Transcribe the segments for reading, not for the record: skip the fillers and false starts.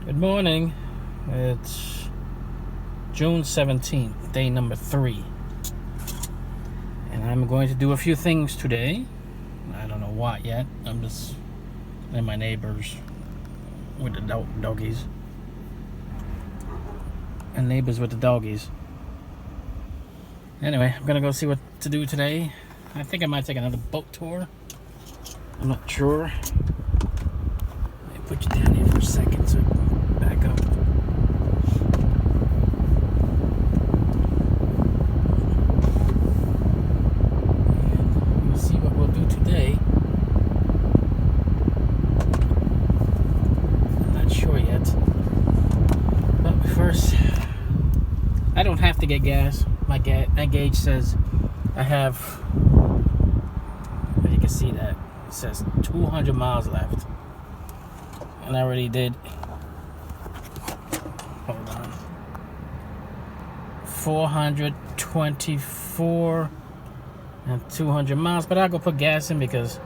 Good morning. It's June 17th, day number 3. And I'm going to do a few things today. I don't know what yet. I'm just in my neighbors with the doggies. And neighbors with the doggies. Anyway, I'm going to go see what to do today. I think I might take another boat tour. I'm not sure. Let me put you down here for a second so I can back up. And we'll see what we'll do today. I'm not sure yet. But first, I don't have to get gas. My gauge says I have, you can see that, it says 200 miles left. And I already did, hold on, 424 and 200 miles. But I'll go put gas in because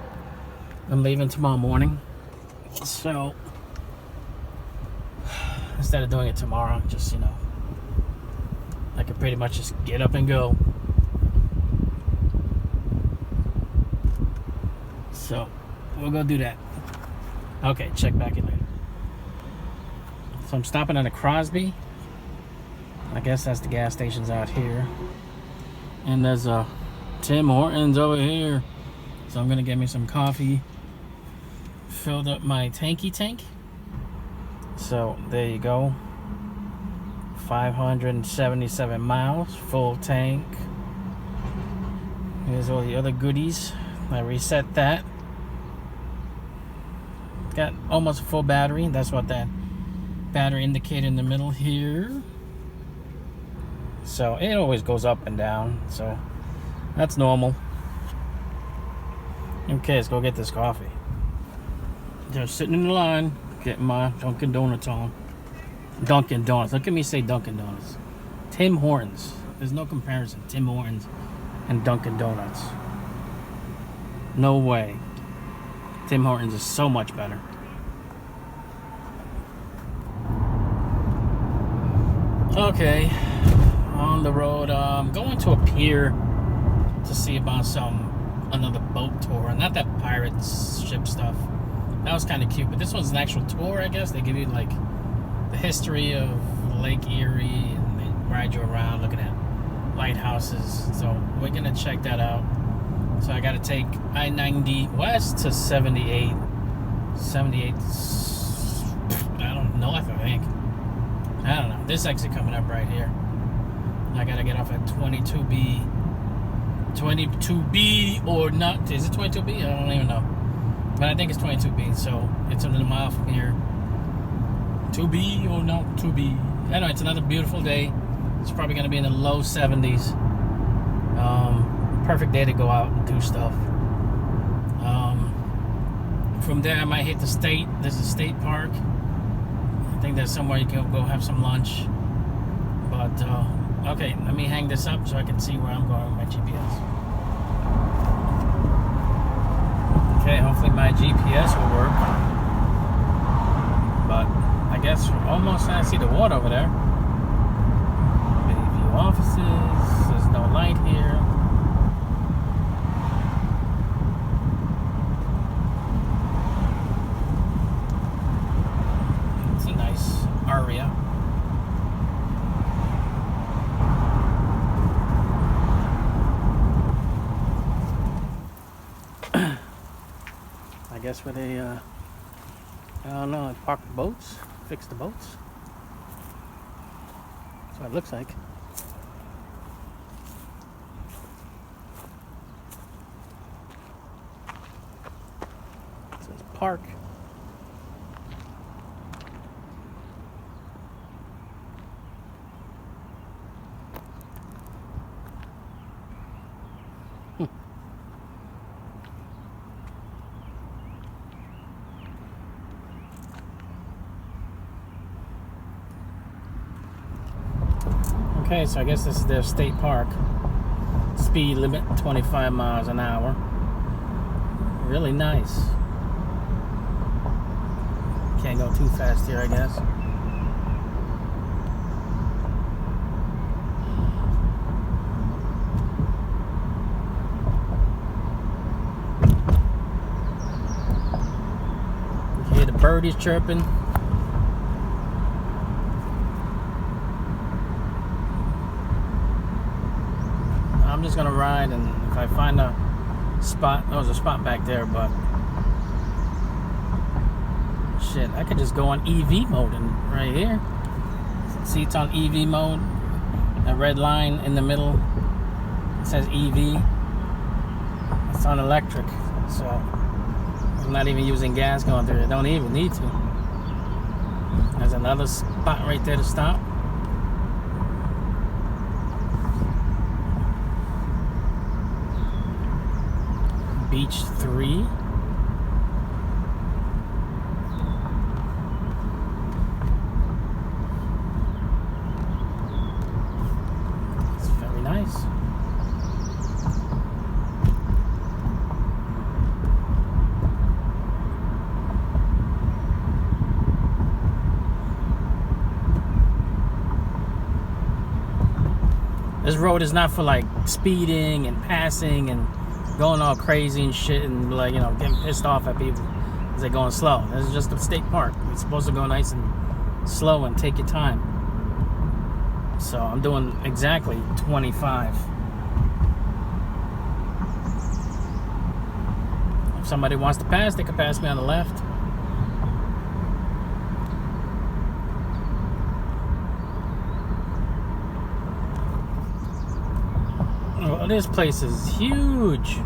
I'm leaving tomorrow morning. So, instead of doing it tomorrow, just, I can pretty much just get up and go. So, we'll go do that. Okay, check back in later. So I'm stopping at a Crosby. I guess that's the gas stations out here. And there's a Tim Hortons over here. So I'm gonna get me some coffee. Filled up my tank. So there you go. 577 miles, full tank. Here's all the other goodies. I reset that. Got almost a full battery. That's what that battery indicator in the middle here. So it always goes up and down. So that's normal. Okay, let's go get this coffee. Just sitting in the line, getting my Dunkin' Donuts on. Dunkin' Donuts. Look at me say Dunkin' Donuts. Tim Hortons. There's no comparison. Tim Hortons and Dunkin' Donuts. No way. Tim Hortons is so much better. Okay, on the road. Going to a pier to see about another boat tour. Not that pirate ship stuff. That was kind of cute, but this one's an actual tour, I guess. They give you like the history of Lake Erie, and they ride you around looking at lighthouses. So we're gonna check that out. So I gotta take I-90 west to 78. 78. I don't know if I think. I don't know. This exit coming up right here. I gotta get off at 22B. 22B or not? Is it 22B? I don't even know. But I think it's 22B. So it's under a mile from here. 2B or not 2B. Anyway, it's another beautiful day. It's probably gonna be in the low 70s. Perfect day to go out and do stuff. From there I might hit the state. There's a state park. I think there's somewhere you can go have some lunch. But okay, let me hang this up so I can see where I'm going with my GPS. Okay, hopefully my GPS will work. But I guess almost I see the water over there. Bayview offices. There's no light here. It's a nice area. I guess where they I don't know, park the boats, fix the boats. That's what it looks like. It says park. Okay, so I guess this is their state park. Speed limit 25 miles an hour. Really nice. Can't go too fast here, I guess. birdies chirping. I'm just gonna ride, and if I find a spot, there was a spot back there, but shit, I could just go on EV mode and right here. See, it's on EV mode. That red line in the middle, it says EV. It's on electric, so I'm not even using gas going through it. I don't even need to. There's another spot right there to stop. Beach 3. It's very nice. This road is not for like speeding and passing and going all crazy and shit and like, you know, getting pissed off at people because they're going slow. This is just a state park. It's supposed to go nice and slow and take your time. So I'm doing exactly 25. If somebody wants to pass, they can pass me on the left. Oh, this place is huge.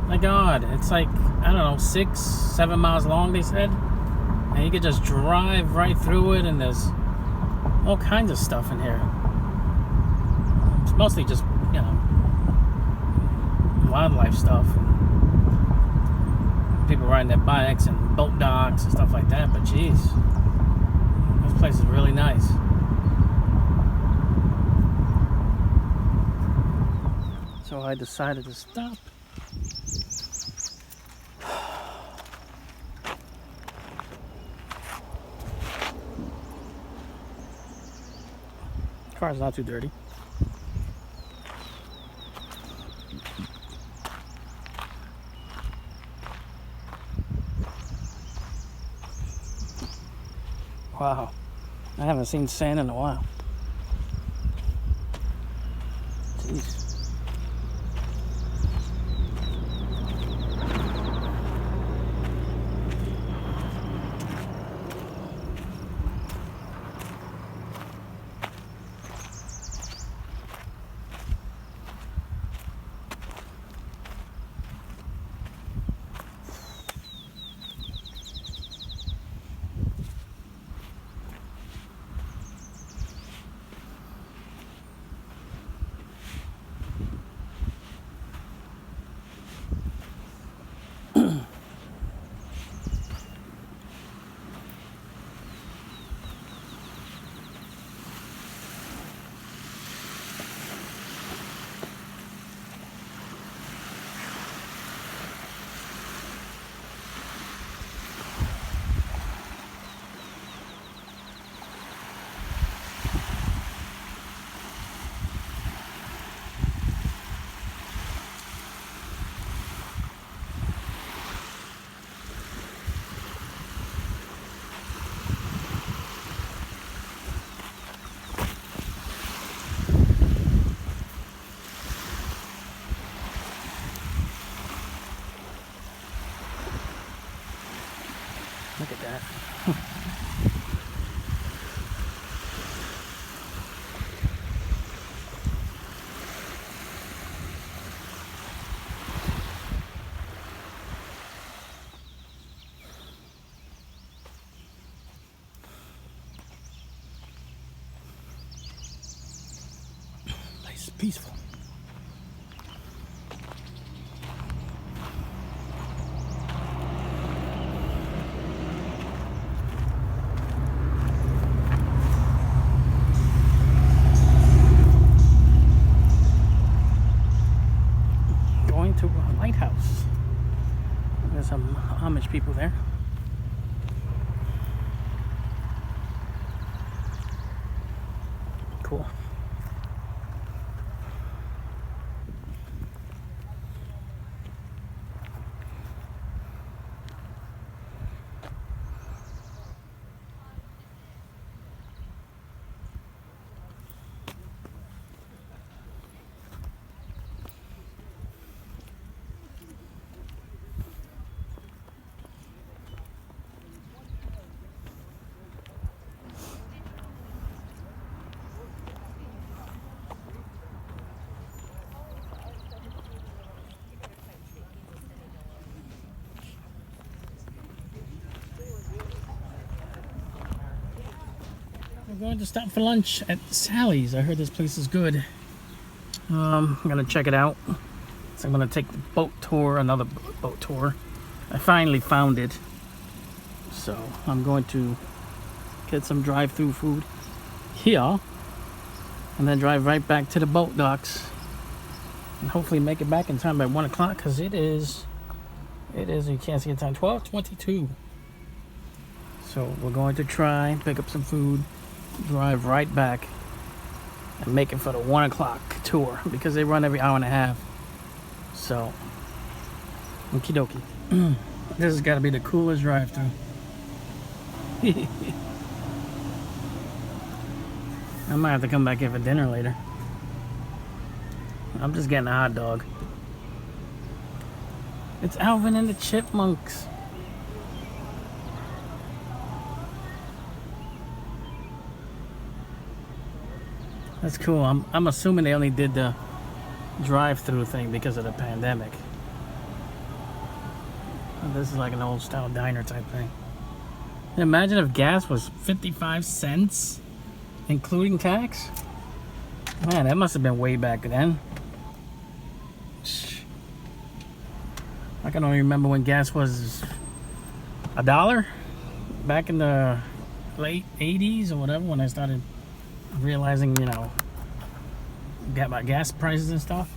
My God, it's like, I don't know, 6-7 miles long, they said. And you could just drive right through it, and there's all kinds of stuff in here. It's mostly just, you know, wildlife stuff. People riding their bikes and boat docks and stuff like that, but geez, this place is really nice. So I decided to stop. Car's not too dirty. Wow, I haven't seen sand in a while. Jeez. Look at that. Nice, peaceful. To a lighthouse. There's some Amish people there. Cool. We're going to stop for lunch at Sally's. I heard this place is good. I'm gonna check it out. So I'm gonna take the boat tour, another boat tour. I finally found it. So I'm going to get some drive-through food here and then drive right back to the boat docks and hopefully make it back in time by 1 o'clock, because it is, you can't see the time, 12:22. So we're going to try, pick up some food, drive right back and make it for the 1 o'clock tour, because they run every hour and a half. So, okie dokie. This has got to be the coolest drive-through. I might have to come back here for dinner later. I'm just getting a hot dog. It's Alvin and the Chipmunks. That's cool. I'm assuming they only did the drive-through thing because of the pandemic. This is like an old style diner type thing. Imagine if gas was 55 cents, including tax. Man, that must have been way back then. I can only remember when gas was $1 back in the late 80s or whatever, when I started realizing, you know, about gas prices and stuff.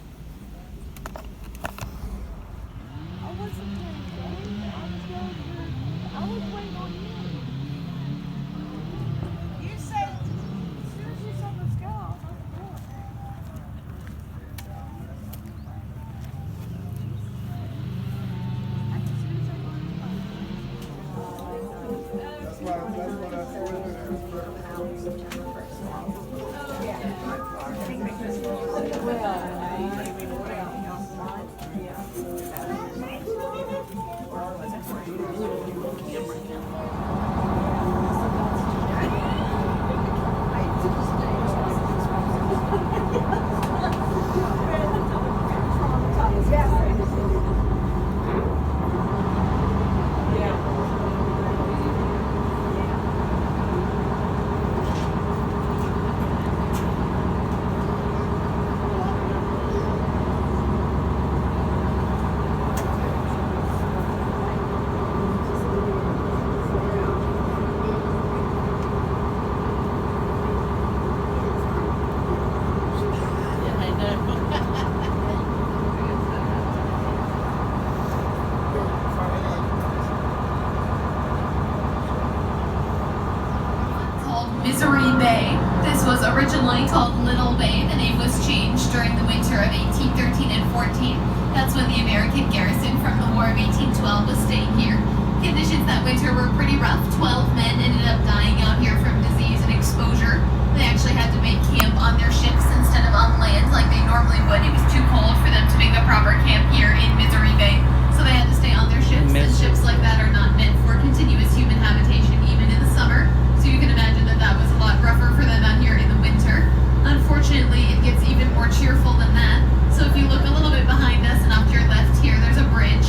Missouri Bay. This was originally called Little Bay. The name was changed during the winter of 1813 and 14. That's when the American garrison from the War of 1812 was staying here. Conditions that winter were pretty rough. 12 men ended up dying out here from disease and exposure. They actually had to make camp on their ships instead of on land like they normally would. It was too cold for them to make a proper camp here in Missouri Bay. So they had to stay on their ships, and ships like that are not meant for continuous human habitation even in the summer. So you can imagine that that was a lot rougher for them out here in the winter. Unfortunately, it gets even more cheerful than that. So if you look a little bit behind us and off to your left here, there's a bridge.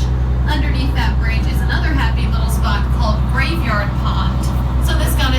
Underneath that bridge is another happy little spot called Graveyard Pond. So this got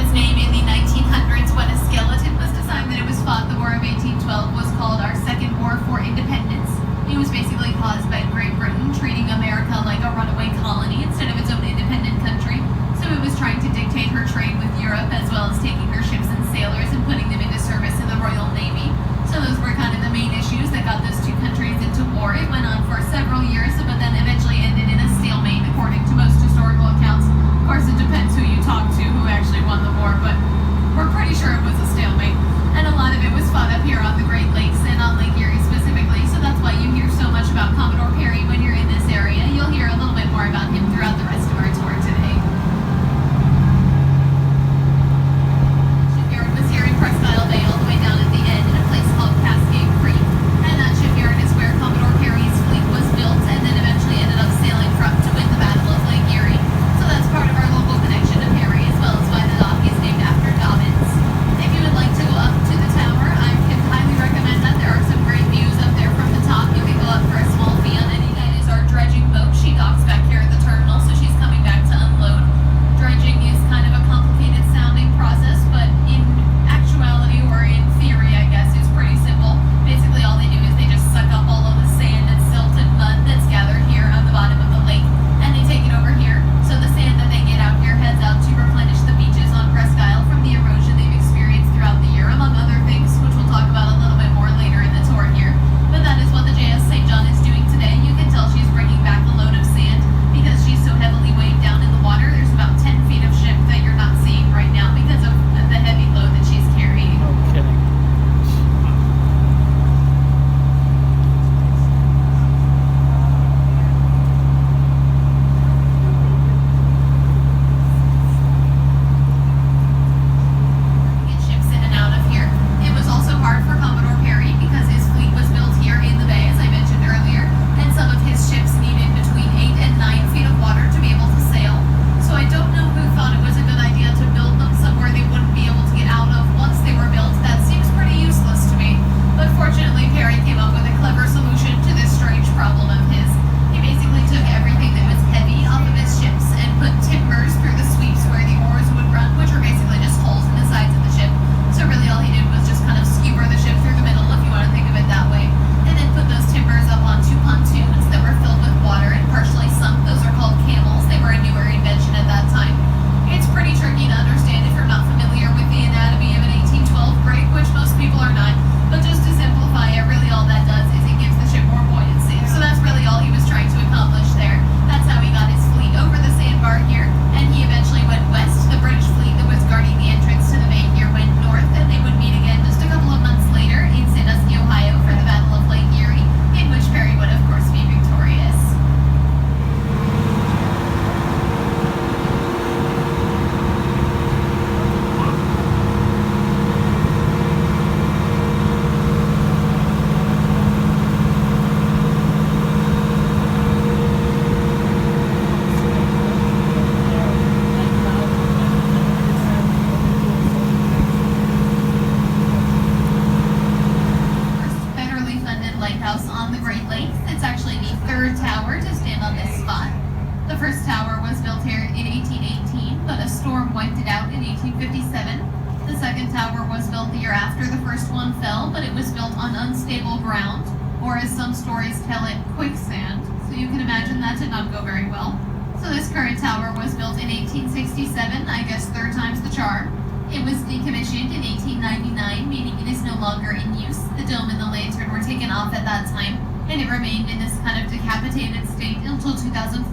1857. The second tower was built the year after the first one fell, but it was built on unstable ground, or as some stories tell it, quicksand. So you can imagine that did not go very well. So this current tower was built in 1867, I guess third time's the charm. It was decommissioned in 1899, meaning it is no longer in use. The dome and the lantern were taken off at that time, and it remained in this kind of decapitated state until 2004,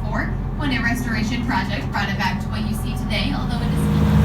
when a restoration project brought it back to what you see today, although it is still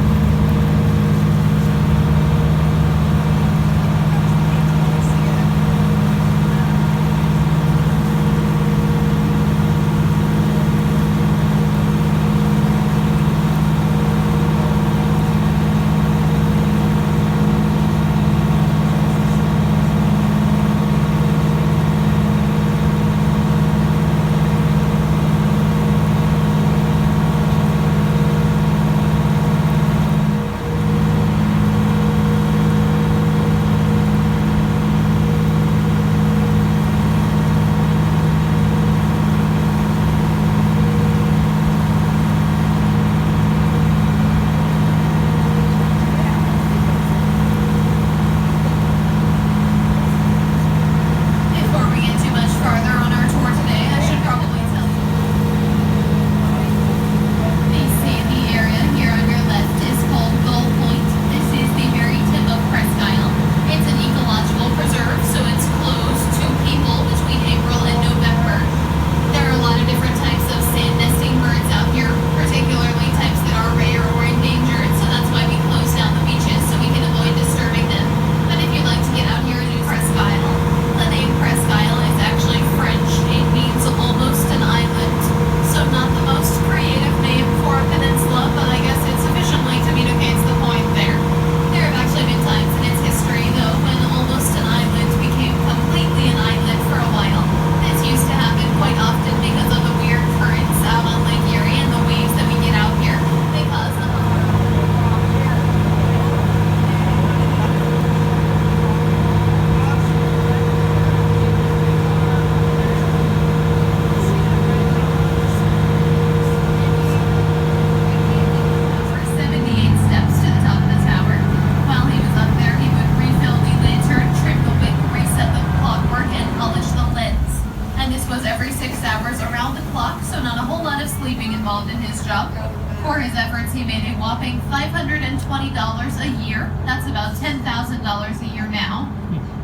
For his efforts, he made a whopping $520 a year. That's about $10,000 a year now.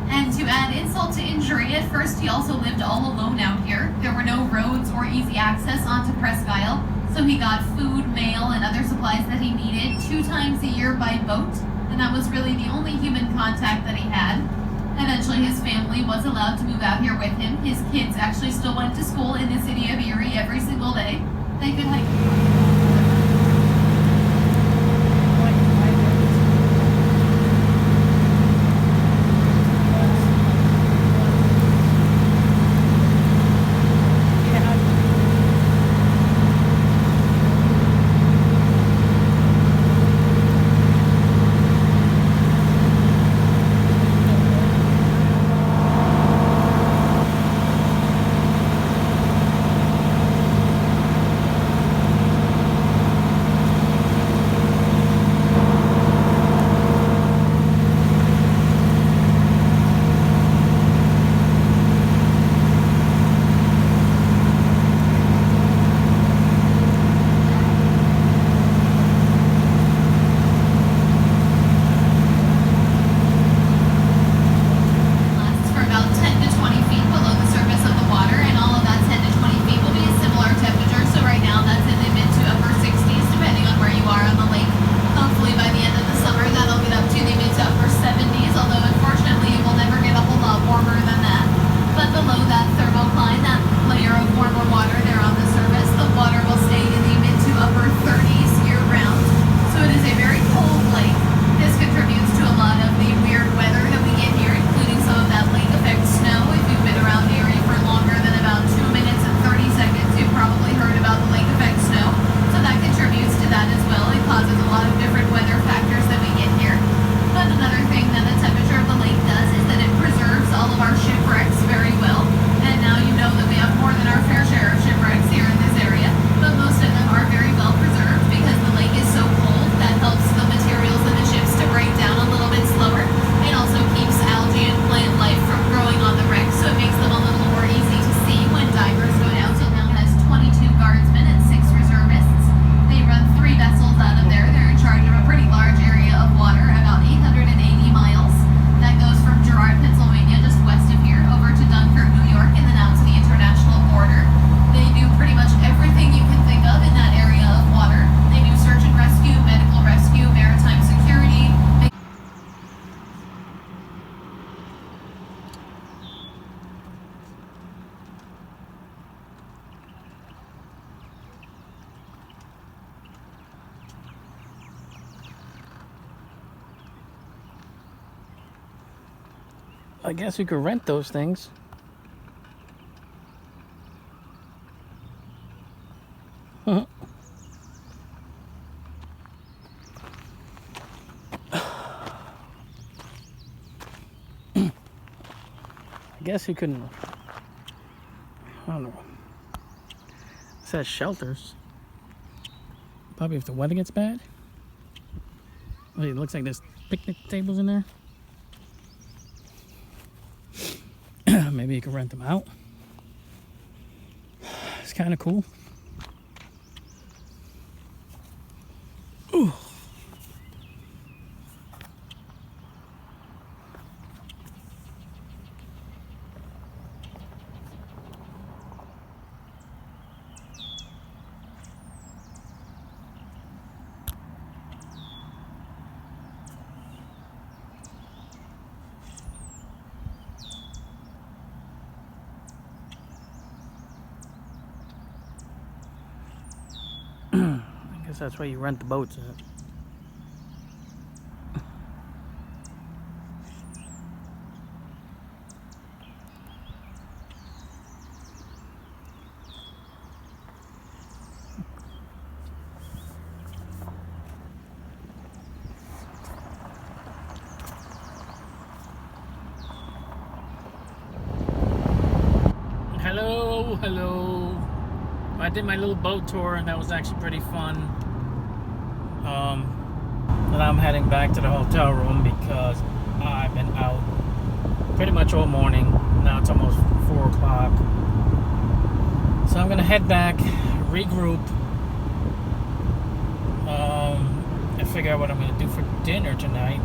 And to add insult to injury, at first he also lived all alone out here. There were no roads or easy access onto Presque Isle, so he got food, mail, and other supplies that he needed 2 times a year by boat, and that was really the only human contact that he had. Eventually his family was allowed to move out here with him. His kids actually still went to school in the city of Erie every single day. They could hike. I guess you could rent those things. I guess you couldn't. I don't know. It says shelters. Probably if the weather gets bad. Wait, it looks like there's picnic tables in there. Maybe you can rent them out. It's kind of cool. Ooh. I guess that's why you rent the boats at. Hello. I did my little boat tour and that was actually pretty fun. And I'm heading back to the hotel room because I've been out pretty much all morning. Now it's almost 4 o'clock. So I'm gonna head back, regroup, and figure out what I'm gonna do for dinner tonight.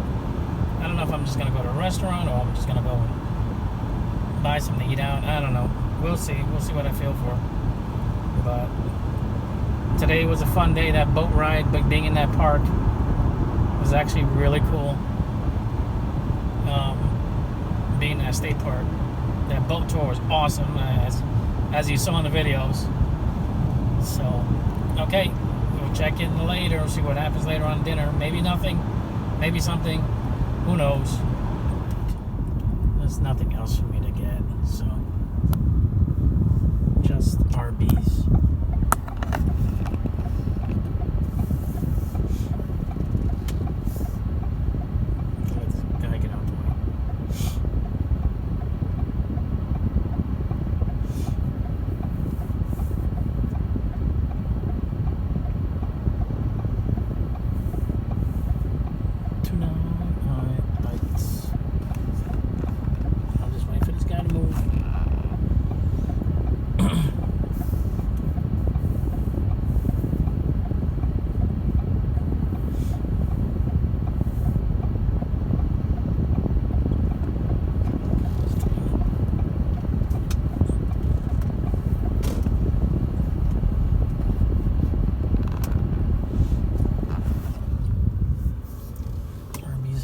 I don't know if I'm just gonna go to a restaurant or I'm just gonna go and buy something to eat out. I don't know. We'll see what I feel for. But today was a fun day. That boat ride, but being in that park was actually really cool. Being in that state park, that boat tour was awesome, as you saw in the videos. So, okay, we'll check in later, see what happens later on dinner. Maybe nothing, maybe something. Who knows? There's nothing else for me to get, so just Arby's. Gotta get out the way. Tonight, lights. I'll just wait for this guy to move.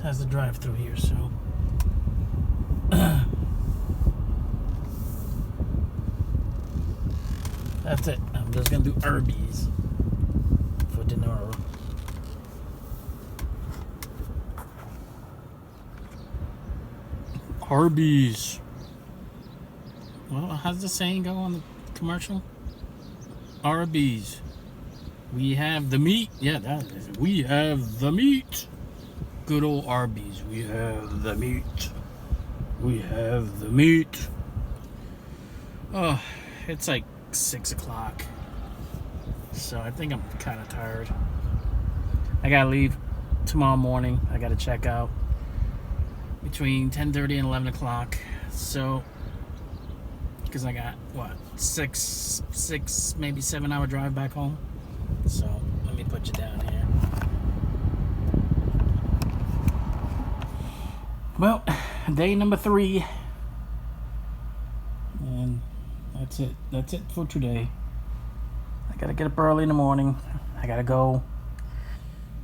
Has a drive-through here, so that's it. I'm just gonna do Arby's for dinner. Arby's. Well, how's the saying go on the commercial? Arby's. We have the meat. Yeah, that is it. We have the meat. Good old Arby's. We have the meat. We have the meat. Oh, it's like 6 o'clock. So I think I'm kind of tired. I gotta leave tomorrow morning. I gotta check out between 10:30 and 11 o'clock. So, because I got, what, 6, maybe 7 hour drive back home. So, let me put you down here. Well, day number 3, and that's it. That's it for today. I gotta get up early in the morning. I gotta go.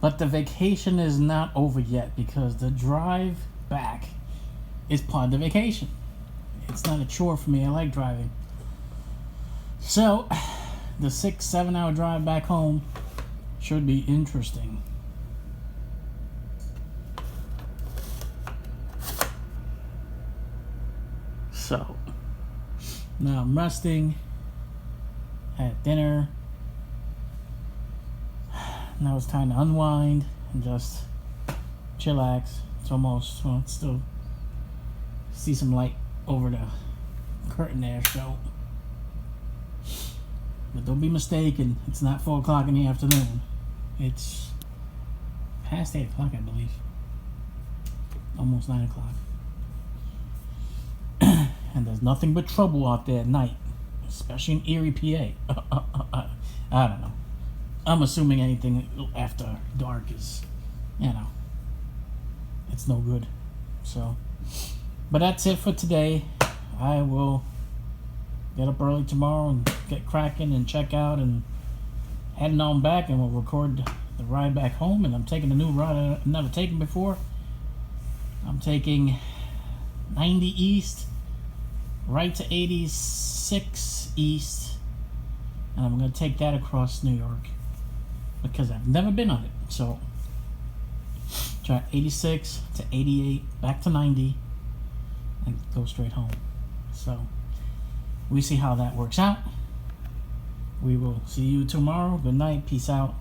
But the vacation is not over yet because the drive back is part of the vacation. It's not a chore for me. I like driving. So, the 6-7 hour drive back home should be interesting. So now I'm resting. Had dinner. Now it's time to unwind and just chillax. It's almost, well, it's still see some light over the curtain there, so. But don't be mistaken, it's not 4 o'clock in the afternoon. It's past 8 o'clock, I believe. Almost 9 o'clock. And there's nothing but trouble out there at night, especially in Erie, PA. I don't know. I'm assuming anything after dark is, it's no good. So, but that's it for today. I will get up early tomorrow and get cracking and check out and heading on back, and we'll record the ride back home. And I'm taking a new ride I've never taken before. I'm taking 90 East right to 86 East, and I'm going to take that across New York because I've never been on it. So try 86 to 88 back to 90 and go straight home. So we see how that works out. We will see you tomorrow. Good night. Peace out.